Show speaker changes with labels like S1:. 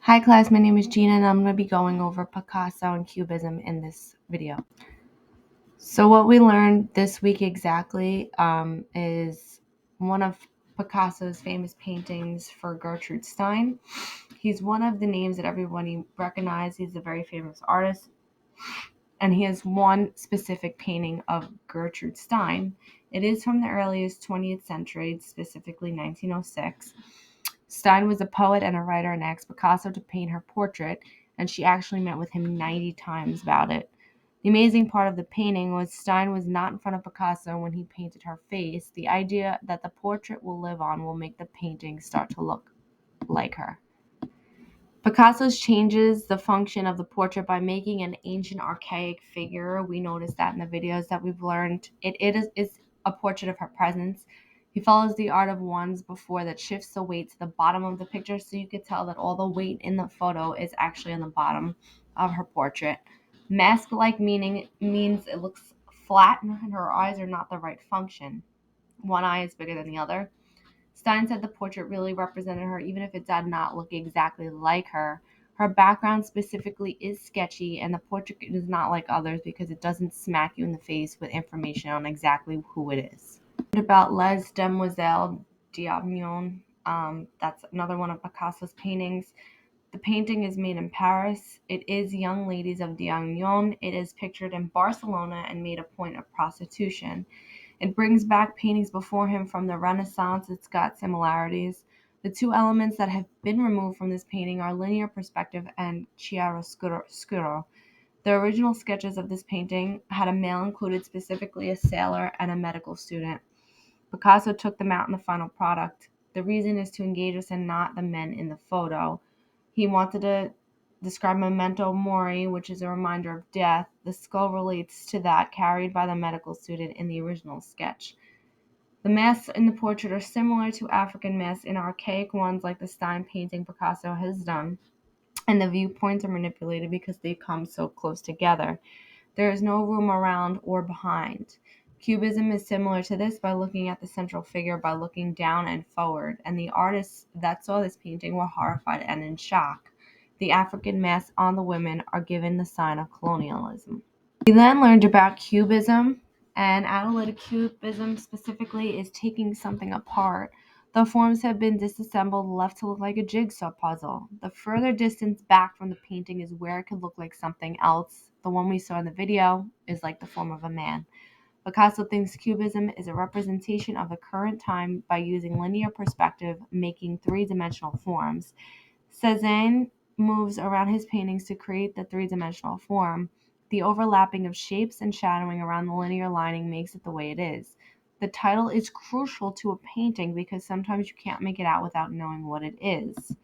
S1: Hi class, my name is Gina and I'm going to be going over Picasso and Cubism in this video. So what we learned this week exactly is one of Picasso's famous paintings for Gertrude Stein. He's one of the names that everybody recognizes. He's a very famous artist, and he has one specific painting of Gertrude Stein. It is from the earliest 20th century, specifically 1906. Stein was a poet and a writer and asked Picasso to paint her portrait, and she actually met with him 90 times about it. The amazing part of the painting was Stein was not in front of Picasso when he painted her face. The idea that the portrait will live on will make the painting start to look like her. Picasso changes the function of the portrait by making an ancient archaic figure. We noticed that in the videos that we've learned. It is a portrait of her presence. He follows the art of ones before that shifts the weight to the bottom of the picture, so you could tell that all the weight in the photo is actually on the bottom of her portrait. Mask-like meaning means it looks flat and her eyes are not the right function. One eye is bigger than the other. Stein said the portrait really represented her, even if it did not look exactly like her. Her background specifically is sketchy, and the portrait is not like others because it doesn't smack you in the face with information on exactly who it is. About Les Demoiselles d'Avignon, that's another one of Picasso's paintings. The painting is made in Paris. It is Young Ladies of d'Avignon. It is pictured in Barcelona and made a point of prostitution. It brings back paintings before him from the Renaissance. It's got similarities. The two elements that have been removed from this painting are linear perspective and chiaroscuro. The original sketches of this painting had a male included, specifically a sailor and a medical student. Picasso took them out in the final product. The reason is to engage us and not the men in the photo. He wanted to describe memento mori, which is a reminder of death. The skull relates to that carried by the medical student in the original sketch. The masks in the portrait are similar to African masks in archaic ones like the Stein painting Picasso has done, and the viewpoints are manipulated because they come so close together. There is no room around or behind. Cubism is similar to this by looking at the central figure by looking down and forward, and the artists that saw this painting were horrified and in shock. The African masks on the women are given the sign of colonialism. We then learned about Cubism, and analytic Cubism specifically is taking something apart. The forms have been disassembled, left to look like a jigsaw puzzle. The further distance back from the painting is where it could look like something else. The one we saw in the video is like the form of a man. Picasso thinks Cubism is a representation of the current time by using linear perspective, making three-dimensional forms. Cézanne moves around his paintings to create the three-dimensional form. The overlapping of shapes and shadowing around the linear lining makes it the way it is. The title is crucial to a painting because sometimes you can't make it out without knowing what it is.